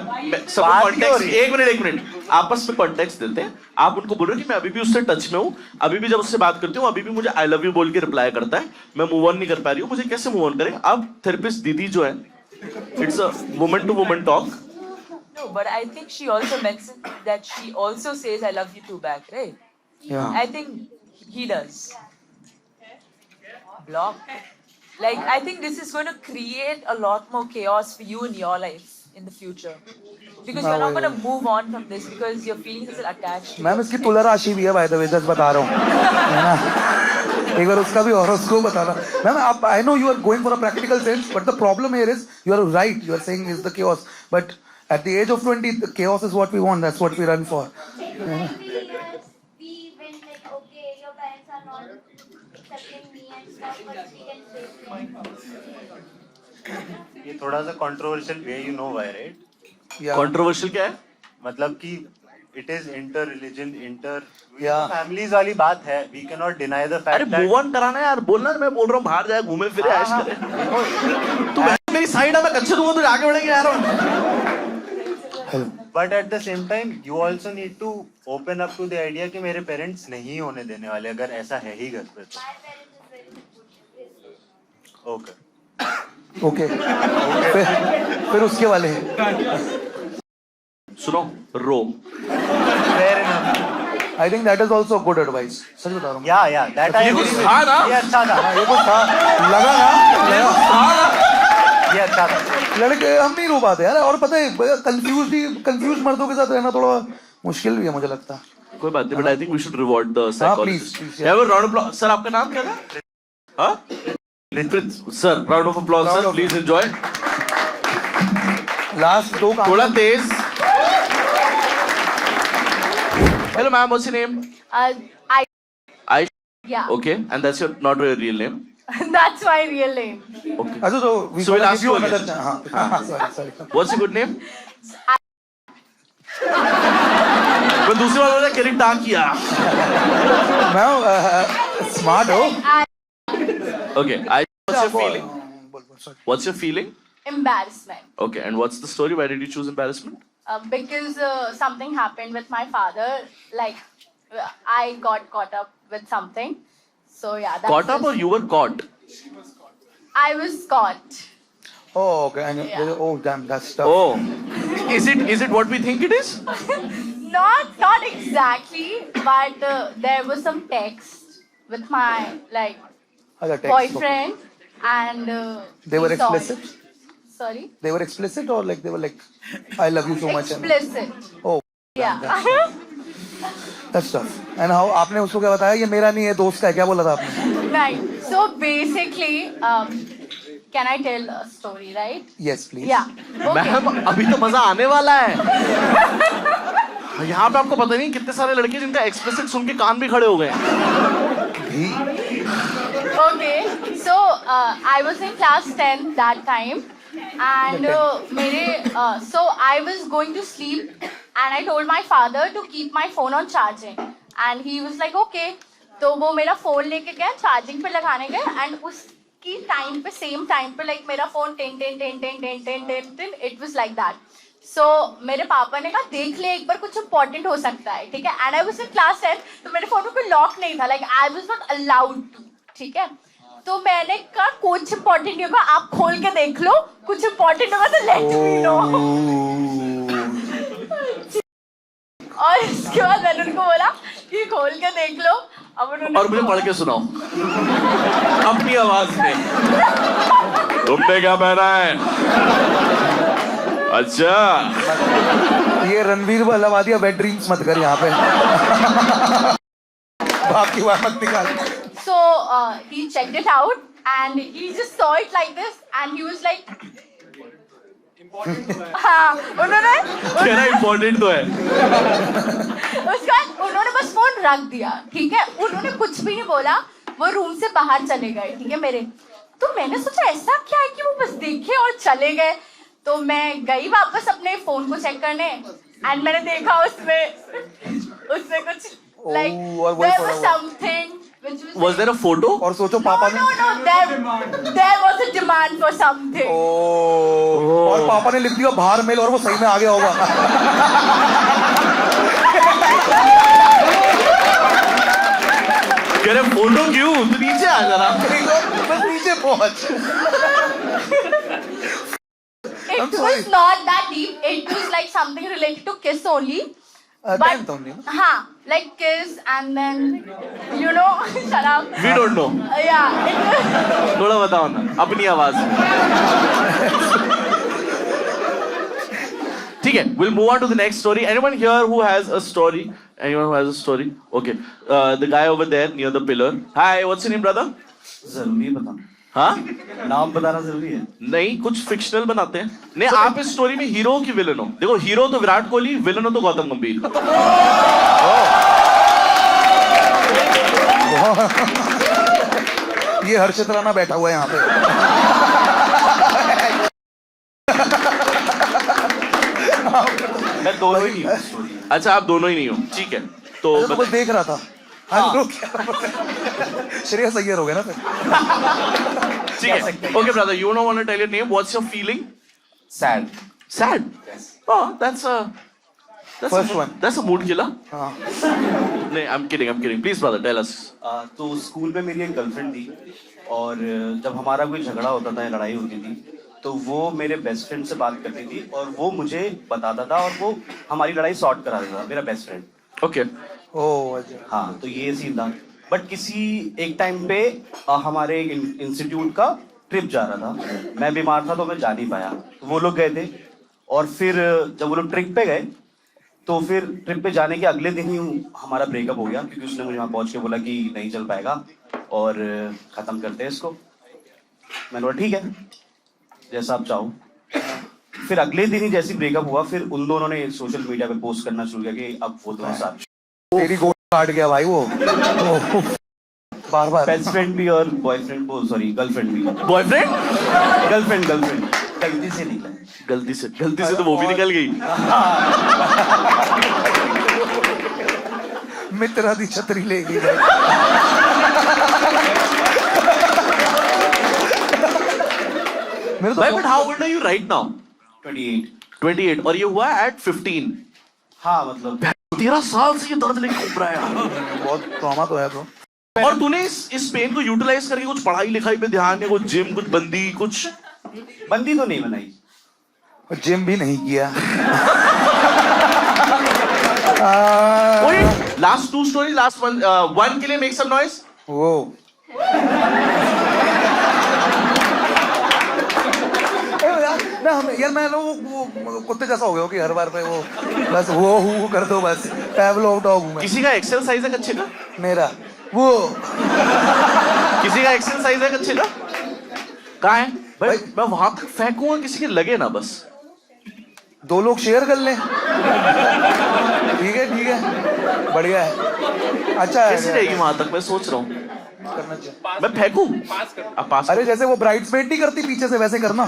सबको कॉन्टेक्स्ट, एक मिनट आपस में कॉन्टेक्स्ट देते हैं। आप उनको बोलो कि मैं अभी भी उससे टच में हूँ, अभी भी जब उससे बात करती हूँ अभी भी मुझे आई लव यू बोल के रिप्लाई करता है, मैं मूव ऑन नहीं कर पा रही हूँ, मुझे कैसे मूव ऑन करें? अब थेरेपिस्ट दीदी जो है, it's a woman to woman talk. No, but I think she also mentioned that she also says I love you too back, right? Yeah. I think he does. Block. Like, I think this is going to create a lot more chaos for you in your life in the future. Because you're not going to move on from this because your feelings are still attached. Ma'am इसकी तुला राशि भी है, by the way, just बता रहा हूँ, है ना? एक बार उसका भी हॉरोस्कोप बताना। मैम आप, I know you are going for a practical sense, but the problem here is you are right, you are saying is the chaos, but at the age of 20 the chaos is what we want, that's what we run for. ये थोड़ा सा controversial way, you know why, right? Controversial क्या है? मतलब कि it is inter religion, inter Yeah. Families वाली बात है, we can not deny the अरे फैक्ट मूव ऑन कराना है यार, बोलना मैं बोल रहा हूँ बाहर जाए, घूमे फिरे, ऐश करे। तू मेरी साइड है, मैं कच्चे दूंगा, तुझे आगे बढ़ेंगे यार। But at the same time you also need to open up to the idea कि मेरे पेरेंट्स नहीं होने देने वाले, अगर ऐसा है ही घर पे तो। ओके ओके, फिर उसके वाले हैं। सुनो, रो। Fair enough. I think that is also good advice, सच बता रहा हूँ। या दैट आई ये कुछ था ना? ये अच्छा था, ये कुछ था, लगा ना? ये अच्छा था। लड़के हम नहीं रो पाते यार, और पता है कंफ्यूज मर्दों के साथ रहना थोड़ा मुश्किल भी है मुझे लगता है। कोई बात नहीं, but I think we should reward the please, psychologist. please, have a round of applause. Sir आपका नाम क्या था? हाँ, sir round of applause sir, please enjoy. Last 2 थोड़ा तेज। Hello ma'am, what's your name? I. Yeah. Okay, and that's your not your real name. That's my real name. Okay. अच्छा, तो we So we'll gonna ask give you you another again. हाँ, sorry. What's your good name? मैं दूसरी बार बोल रहा carry टाक किया। मैं smart हो। Okay, what's your feeling? What's your feeling? Embarrassment. Okay, and what's the story? Why did you choose embarrassment? Because something happened with my father. Like, I got caught up with something. So yeah. That's Caught up or you were caught? I was caught. Oh, okay. And Yeah. oh, damn, that's tough. Oh, is it what we think it is? Not exactly, but there was some text with my Other text, boyfriend, and They were he saw it. explicit? Sorry. They were explicit or like they were like, I love you so much. Explicit. Oh, Yeah. that's tough. And how आपने उसको क्या बताया? ये मेरा नहीं है, दोस्त का है, क्या बोला था आपने? Right. So basically, can I tell a story, right? Yes, please. Yeah. Okay. Ma'am, अभी तो मजा आने वाला है। यहाँ पे आपको पता नहीं कितने सारे लड़के जिनका एक्सप्रेसिव सुन के कान भी खड़े हो गए। Okay. So I was in class 10 that time, and so I was going to sleep, and I told my father to keep my phone on charging, and he was like, okay. तो वो मेरा phone लेके गया, charging पे लगाने गए, and उसकी time पे, सेम टाइम पे, लाइक मेरा phone ten, it was like that. So मेरे पापा ने कहा देख ले एक बार, कुछ इंपॉर्टेंट हो सकता है, ठीक है। And I was in class 10, तो मेरे फोन में कोई लॉक नहीं था, like I was not allowed to, ठीक है। तो मैंने कहा कुछ इंपॉर्टेंट नहीं होगा, आप खोल के देख लो, कुछ इंपॉर्टेंट होगा तो लेट मी नो। और इसके बाद मैंने उनको बोला कि खोल के देख लो। अब उन्होंने और मुझे पढ़ के सुनाओ अपनी आवाज में, तुमने क्या पहना है? अच्छा, ये रणवीर वाला वादिया वेट ड्रीम्स मत कर यहाँ पे। बाकी बात मत निकाल। So he checked it out and he just saw it like this and he was like, हाँ, उन्होंने तेरा इम्पोर्टेंट तो है। उसके बाद उन्होंने बस फोन रख दिया, ठीक है। उन्होंने कुछ भी नहीं बोला, वो रूम से बाहर चले गए, ठीक है मेरे। तो मैंने सोचा ऐसा क्या है कि वो बस देखे और चले गए। तो मैं गई वापस अपने फोन को चेक करने एंड मैंने देखा उसमें कुछ like there was something which was Was there a photo? और सोचो पापा ने there was a demand for something. और पापा ने लिख दिया बाहर मेल और वो सही में आ गया होगा। कह रहे फोटो क्यों? तू नीचे आ जरा। बस नीचे पहुंच। It was not that deep. It was like something related to kiss only. Tenth only. हाँ, like kiss and then you know, shut up. We don't know. Yeah, it was. थोड़ा बताओ ना अपनी आवाज में। ठीक है, we'll move on to the next story. Anyone here who has a story? Anyone who has a story? Okay, the guy over there near the pillar. Hi, what's your name, brother? जरूरी बता, हाँ? नाम बताना जरूरी है? नहीं, कुछ fictional बनाते हैं। नहीं, आप इस स्टोरी में हीरो की विलन हो। देखो, हीरो तो विराट कोहली, विलन हो तो गौतम गंभीर। ये हर्षित राणा बैठा हुआ है यहाँ पे। मैं दोनों ही नहीं हूँ। अच्छा, आप दोनों ही नहीं हो, ठीक है। तो तो बस देख रहा था। हाँ, श्रेयस अय्यर हो गया ना फिर। ठीक है। Okay, brother, you don't want to tell your name. What's your feeling? Sad. Sad. Yes. Oh, that's First one. That's a mood killer. हाँ। नहीं, I'm kidding. Please, brother, tell us. तो स्कूल में मेरी एक गर्लफ्रेंड थी और जब हमारा कोई झगड़ा होता था या लड़ाई होती थी तो वो मेरे बेस्ट फ्रेंड से बात करती थी और वो मुझे बताता था और वो हमारी लड़ाई सॉर्ट करा देता था, मेरा बेस्ट फ्रेंड। Okay. ओह अच्छा। हाँ, तो ये सीन था। बट किसी एक टाइम पे हमारे इंस्टीट्यूट का ट्रिप जा रहा था, मैं बीमार था तो मैं जा नहीं पाया, तो वो लोग गए थे। और फिर जब वो लोग ट्रिप पे गए तो फिर ट्रिप पे जाने के अगले दिन ही हमारा ब्रेकअप हो गया क्योंकि उसने मुझे वहाँ पहुँच के बोला कि नहीं चल पाएगा और ख़त्म करते हैं इसको। मैंने बोला ठीक है, जैसा आप चाहो। फिर अगले दिन ही जैसे ब्रेकअप हुआ फिर उन दोनों ने सोशल मीडिया पे पोस्ट करना शुरू किया कि अब वो दोनों साथ। तेरी गोद काट गया भाई वो। बार बेस्ट फ्रेंड भी और बॉयफ्रेंड वो सॉरी गर्लफ्रेंड भी। Boyfriend? गर्लफ्रेंड गलती से निकला। गलती से तो वो भी निकल गई। मित्रा दी छतरी ले गई। मेरे तो But how old are you right now? 28। 28 और ये हुआ at 15। हाँ मतलब 13 साल से ये दर्द लेके घूम रहा है यार। बहुत ट्रॉमा तो है ब्रो। और तूने इस पेन को यूटिलाइज करके कुछ पढ़ाई लिखाई पे ध्यान है, कुछ जिम, कुछ बंदी, कुछ बंदी तो नहीं बनाई और जिम भी नहीं किया। Last two story, last one के लिए मेक सम नॉइज। वो ना हम यार मैं वो कुत्ते जैसा हो गया कि हर बार पे वो बस वो कर दो बस। पैवलोव डॉग हूं मैं। किसी का एक्सरसाइज है कच्चे का? मेरा वो किसी का एक्सरसाइज है कच्चे का? कहाँ है भाई? मैं वहां तक फेंकूंगा, किसी के लगे ना बस। 2 लोग शेयर कर लें। ठीक है, बढ़िया है, अच्छा है। कैसे रहेगी वहां तक? मैं सोच रहा हूँ करना चाहिए। मैं फेंकूं? आप पास। अरे जैसे वो ब्राइड्समेड नहीं करती पीछे से वैसे करना।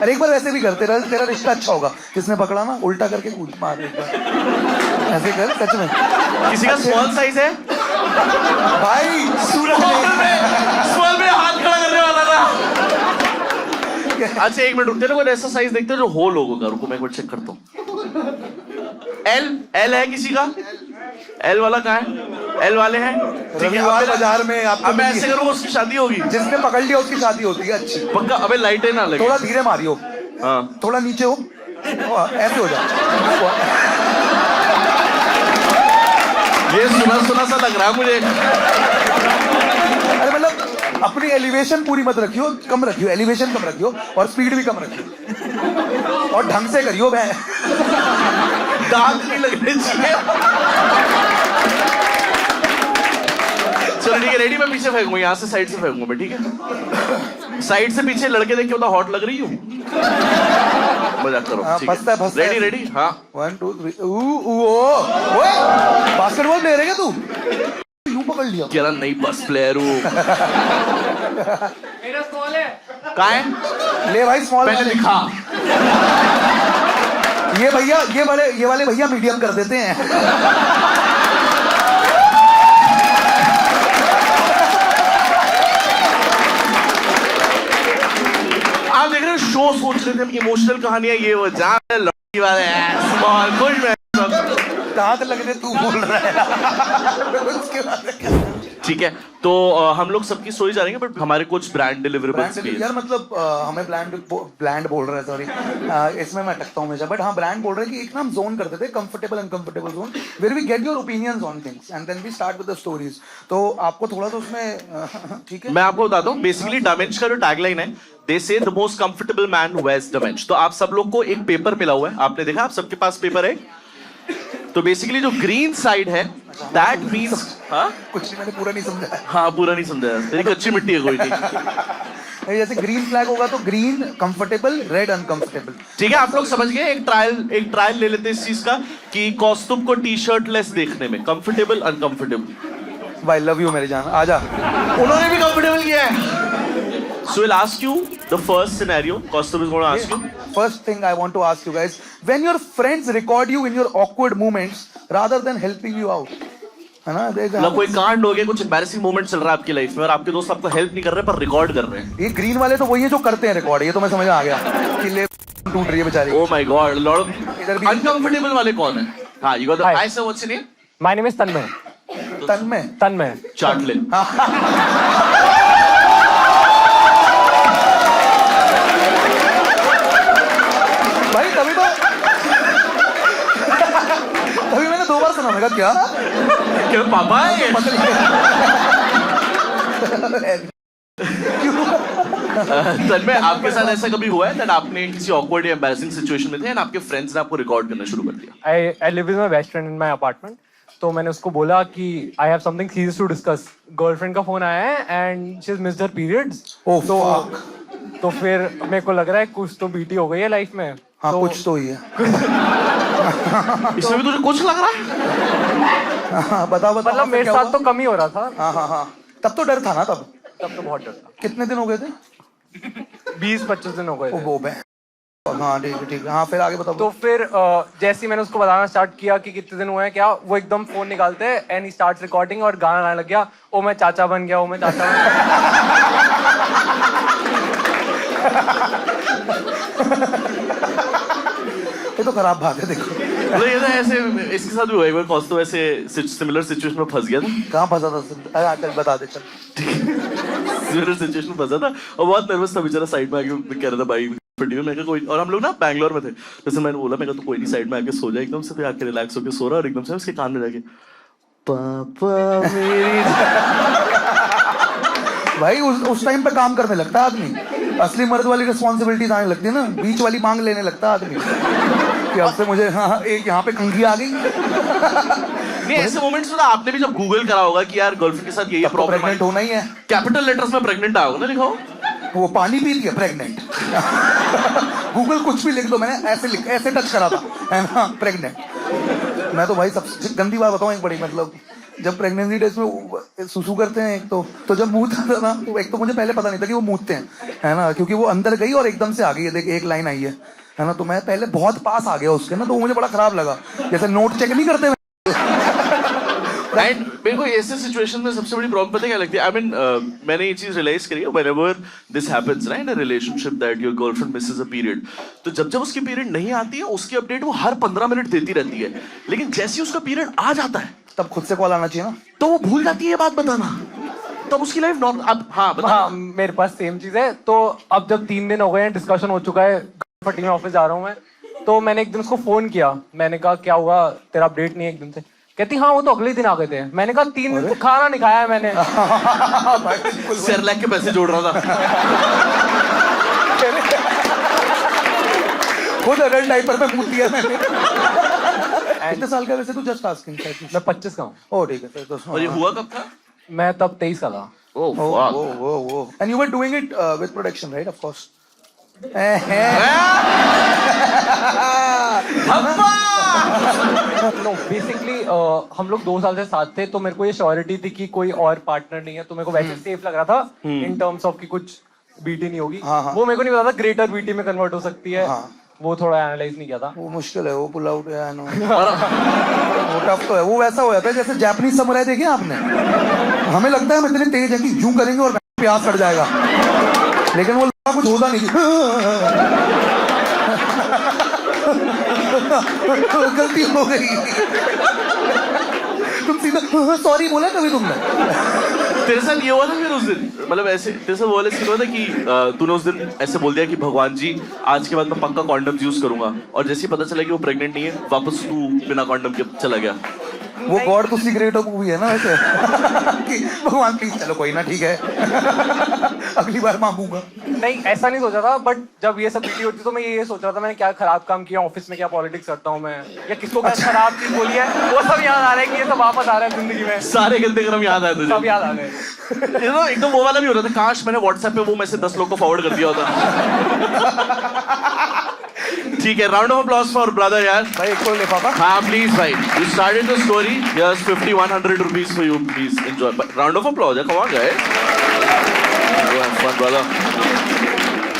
अरे एक बार वैसे भी करते रह, तेरा रिश्ता अच्छा होगा। किसने पकड़ा ना उल्टा करके कूद मार एक बार ऐसे कर सच में। किसी का स्मॉल साइज है भाई? स्मॉल में हाथ खड़ा करने वाला था। अच्छा एक मिनट रुकते, कोई ऐसा साइज देखते हो जो हो लोगों का? रुको मैं एक बार चेक करता हूँ। एल है किसी का? एल वाला कहाँ है? एल वाले हैं? रविवार बाजार में आपको मैं ऐसे करूँगा उसकी शादी होगी। जिसने पकड़ लिया उसकी शादी होती है अच्छी। पक्का? अबे लाइटें ना लगे। थोड़ा धीरे मारियो। हाँ थोड़ा नीचे हो, ऐसे हो जाए। ये सुना सा लग रहा है मुझे। अरे मतलब अपनी एलिवेशन पूरी मत रखियो, कम रखियो, एलिवेशन कम रखियो और स्पीड भी कम रखियो और ढंग से करियो। मैं दांत नहीं लगने चाहिए। चलो ठीक है, रेडी? मैं पीछे फेंकूंगा, यहाँ से साइड से फेंकूंगा मैं, ठीक है? साइड से पीछे लड़के देख के बता हॉट लग रही हूँ। मजाक करो। फंसता है। Ready ready? हाँ 1 2 3। बास्केटबॉल प्लेयर है क्या तू? यूं पकड़ लिया। कह रहा नहीं, बस प्लेयर हूँ। मेरा स्मॉल है। कहाँ है? ले भाई स्मॉल। पहले दिखा। ये भैया, ये वाले भैया मीडियम कर देते हैं। आप देख रहे हो शो सोच रहे थे हम, इमोशनल कहानियां ये वो जहाँ लड़की वाले स्मॉल खुश में दांत लगने तू बोल रहा है। उसके बाद ठीक है, तो हम लोग सबकी स्टोरी जानेंगे, बट हमारे कुछ ब्रांड डिलीवरेबल्स भी हैं। यार मतलब हमें ब्रांड बोल रहे हैं, सॉरी इसमें मैं अटकता हूँ हमेशा, बट हाँ ब्रांड बोल रहे हैं कि एक ना हम जोन करते थे, comfortable uncomfortable zone, where we get your opinions on things and then we start with the stories. तो आपको थोड़ा सा उसमें ठीक है, मैं आपको बताता हूँ बेसिकली डामेंज का जो टैगलाइन है, they say the most comfortable man wears डामेंज। तो आप सब लोग को एक पेपर मिला हुआ है, आपने देखा आप सबके पास पेपर है। तो बेसिकली जो ग्रीन साइड है दैट मींस, हाँ कुछ नहीं, मैंने पूरा नहीं समझा। हाँ पूरा नहीं समझा, तेरी कच्ची मिट्टी है कोई नहीं। जैसे ग्रीन फ्लैग होगा तो ग्रीन कंफर्टेबल, रेड अनकंफर्टेबल। ठीक है, आप लोग समझ गए। एक ट्रायल ले लेते हैं इस चीज का कि कॉस्ट्यूम को टी शर्ट लेस देखने में, कंफर्टेबल अनकंफर्टेबल। भाई लव यू मेरी जान, आजा। उन्होंने भी कंफर्टेबल किया है। So we'll ask you the first scenario. Kaustubh is going to ask you. First thing I want to ask you guys, when your friends record you in your awkward moments rather than helping you out, है ना? मतलब कोई कांड हो गया, कुछ embarrassing moment चल रहा है आपकी लाइफ में और आपके दोस्त आपको हेल्प नहीं कर रहे पर रिकॉर्ड कर रहे हैं। ये ग्रीन वाले तो वही है जो करते हैं रिकॉर्ड, ये तो मैं समझ आ गया कि ले टूट रही है बेचारी। Oh my God, लॉर्ड इधर भी uncomfortable वाले कौन है? हाँ, you got the hi sir, what's your name? My name is Tanmay. तन्मय चाट ले। भाई तभी मैंने 2 बार सुना, मैं कहा क्या पापा है? तन्मय, आपके साथ ऐसा कभी हुआ है that आपने किसी awkward या embarrassing situation में थे and आपके friends ने आपको रिकॉर्ड करना शुरू कर दिया? I live with my best friend in my apartment. तो मैंने उसको बोला कि I have something serious to discuss. Girlfriend का फोन आया है and she's missed her periods. तो फिर मेरे को लग रहा है कुछ तो बीटी हो गई है लाइफ में। हाँ तो, कुछ तो ही है। इसमें भी तुझे कुछ लग रहा है? बताओ मतलब मेरे साथ तो कम ही हो रहा था। हाँ तब तो डर था ना, तब तो बहुत डर था। कितने दिन हो गए थे? 20-25 दिन हो गए थे। हाँ ठीक है। हाँ फिर आगे बताओ। तो फिर जैसे ही मैंने उसको बताना स्टार्ट किया कि कितने दिन हुए हैं क्या, वो एकदम फोन निकालते हैं एंड ही स्टार्ट्स रिकॉर्डिंग और गाना गाने लग गया, ओ मैं चाचा बन गया, ओ मैं चाचा बन गया। ये तो खराब बात है, देखो मतलब ये ना ऐसे इसके साथ भी हुआ एक बार, कॉस्ट्यूम ऐसे सिमिलर सिचुएशन में फंस गया था। कहाँ फंसा था? अरे चल बता दे, चल। सिमिलर सिचुएशन में फंसा था और बहुत नर्वस था बेचारा, साइड में आके कह रहा था भाई फटी में। मैं कहा कोई, और हम लोग ना बैंगलोर में थे, जैसे मैंने बोला मैं कहा तो कोई नहीं, साइड में आके सो जाए एकदम से। फिर आके रिलैक्स होके सो रहा और एकदम से उसके कान में जाके पापा मेरी। भाई उस टाइम पे काम करने लगता है आदमी, असली मर्द वाली रिस्पॉन्सिबिलिटीज आने लगती है ना, बीच वाली मांग लेने लगता है आदमी कि अब से मुझे हाँ एक यहाँ पे कंघी आ गई। नहीं ऐसे मोमेंट्स में आपने भी जब गूगल करा होगा कि यार गर्लफ्रेंड के साथ यही प्रॉब्लम, प्रेग्नेंट होना ही है, कैपिटल लेटर्स में प्रेग्नेंट आओगे ना, लिखो वो पानी पी लिया प्रेग्नेंट। गूगल कुछ भी लिख दो, मैंने ऐसे टच करा था, है ना, प्रेग्नेंट। मैं तो भाई सबसे गंदी बात बताऊं एक बड़ी, मतलब जब प्रेगनेंसी टेस्ट में सुसु करते हैं एक तो जब मूता था ना, तो एक तो मुझे पहले पता नहीं था कि वो मूतते हैं, है ना, क्योंकि वो अंदर गई और एकदम से आ गई है, देख एक लाइन आई है ना, तो मैं पहले बहुत पास आ गया उसके ना, तो मुझे बड़ा खराब लगा, जैसे नोट चेक नहीं करते एंड मेरे को ऐसे सिचुएशन में सबसे बड़ी प्रॉब्लम पता है क्या लगती है? आई मीन मैंने ये चीज रियलाइज करी है, whenever this happens right in a relationship that your girlfriend Mrs a period, तो जब जब उसकी पीरियड नहीं आती है उसकी अपडेट वो हर 15 मिनट देती रहती है, लेकिन जैसे ही उसका पीरियड आ जाता है तब खुद से कॉल आना चाहिए ना, तो वो भूल जाती है ये बात बताना, तब उसकी लाइफ नॉर्मल। अब हाँ बता। हाँ मेरे पास सेम चीज है। तो अब जब 3 दिन हो गए हैं, डिस्कशन हो चुका है, फटी में ऑफिस जा रहा हूँ मैं, तो मैंने एक दिन उसको फोन किया, मैंने कहा क्या हुआ तेरा अपडेट नहीं है एक दिन से? कहती हाँ वो तो अगले दिन आ गए थे। मैंने कहा 3 दिन खाना नहीं खाया है मैंने। सेरेलैक के पैसे जोड़ रहा था। खुद अडल्ट डायपर में पूछ दिया मैंने। कितने साल का वैसे तू? Just asking. मैं 25 का हूँ। ओ ठीक है तो। और ये हुआ कब था? मैं तब 23 का था। Oh. And you were doing it with protection, right? Of course. No basically हम लोग 2 साल से साथ थे, तो मेरे को ये श्योरिटी थी कि कोई और पार्टनर नहीं है, तो मेरे को वैसे सेफ लग रहा था इन टर्म्स ऑफ कि कुछ बीटी नहीं होगी। वो मेरे को नहीं पता था ग्रेटर बीटी में कन्वर्ट हो सकती है। वो थोड़ा एनालाइज नहीं किया था। वो मुश्किल है, वो पुल आउट है नो। वो टफ तो है। वो वैसा हो जाता है जैसे जापानीज समुराई देखे आपने? हमें लगता है हम इतने तेज है कि यूं करेंगे और प्यास कट जाएगा, लेकिन वो कुछ होता नहीं। गलती हो गई, तुम सीधा सॉरी बोला कभी तुमने? तेरे साथ ये हुआ था फिर उस दिन, मतलब ऐसे तेरे साथ वो वाला सीन हुआ था कि तूने उस दिन ऐसे बोल दिया कि भगवान जी आज के बाद मैं पक्का कॉन्डम्स यूज करूंगा, और जैसे ही पता चला कि वो प्रेग्नेंट नहीं है वापस तू बिना कॉन्डम के चला गया? वो god to secret of movie है ना वैसे। कि भगवान प्लीज चलो कोई ना ठीक है, अगली बार मांगूंगा। नहीं ऐसा नहीं सोचा था, बट जब ये सब बीटी होती तो मैं ये सोच रहा था मैंने क्या खराब काम किया ऑफिस में, क्या पॉलिटिक्स करता हूँ मैं, या किसको क्या खराब चीज बोली है, वो सब याद आ रहा है कि ये सब वापस आ रहा है जिंदगी में। सारे गंदे कर्म याद आए तुझे? सब याद आ गए। एकदम वो वाला भी हो रहा था, काश मैंने व्हाट्सएप पे वो मैसेज 10 लोग को फॉरवर्ड कर दिया होता। ठीक है, round of applause for brother यार। भाई एक और लिफाफा। हाँ प्लीज भाई, you started the story, here's 50-100 rupees for you, please enjoy. Round of applause, come on guys, fun brother.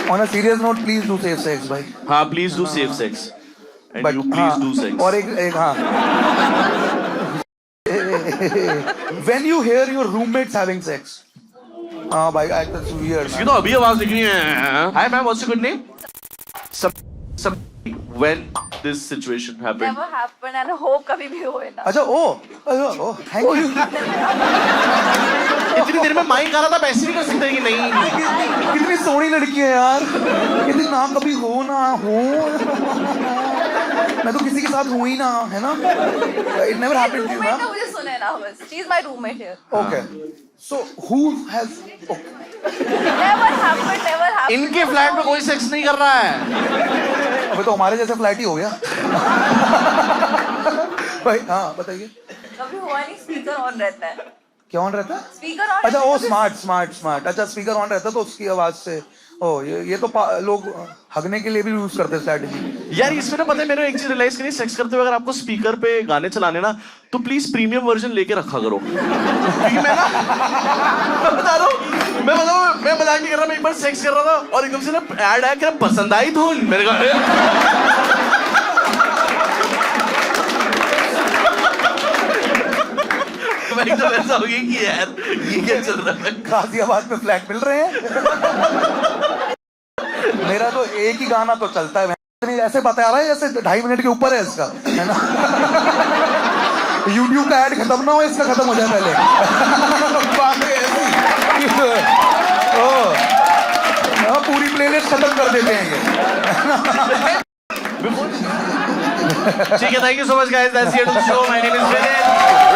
On a serious note, please do safe sex, भाई। हाँ please do safe sex, and you please do sex. और एक हाँ, when you hear your roommates having sex, हाँ भाई that's weird। इसकी तो अभी आवाज निकली है। Hi ma'am, what's your good name? When this situation happened? Never happened and I hope कभी भी होए ना। अच्छा ओ थैंक यू। इतनी देर में माइक आ रहा था, वैसे नहीं कर सकते कि नहीं? कितनी सोहनी लड़की है यार, कितनी ना कभी हो ना हो। मैं तो किसी के साथ हूँ ही ना, है ना? It never happened to you ना? मुझे सुने ना बस। She is my roommate here. Okay. So who has? Never happened, never happened. इनके फ्लैट में कोई सेक्स नहीं कर रहा है। अबे तो हमारे जैसे फ्लैट ही हो गया। भाई हाँ बताइए। कभी हुआ नहीं, स्पीकर ऑन रहता है। क्या ऑन रहता है? Speaker on. अच्छा ओ स्मार्ट। अच्छा स्पीकर ऑन रहता है तो उसकी आवाज से। ओ ये तो लोग हगने के लिए भी यूज करते हैं स्ट्रैटेजी। यार इसमें ना पता है, मैंने एक चीज रियलाइज करी, सेक्स करते हुए अगर आपको स्पीकर पे गाने चलाने ना, तो प्लीज प्रीमियम वर्जन लेके रखा करो। क्योंकि मैं बता रहा हूँ, मैं मजाक नहीं कर रहा, मैं एक बार सेक्स कर रहा था और एकदम से ना ऐड आया कि पसंद आई धुन, मेरे को एकदम ऐसा हो गया कि यार ये क्या चल रहा है? गाजियाबाद में फ्लैट मिल रहे हैं। मेरा तो एक ही गाना तो चलता है, ऐसे बता रहा है जैसे 2.5 मिनट के ऊपर है इसका, है ना? YouTube का ऐड खत्म ना हो, इसका खत्म हो जाए पहले। पूरी प्लेलिस्ट खत्म कर देते हैं ये। ठीक है, thank you so much guys, that's it to show. My name is Vineet.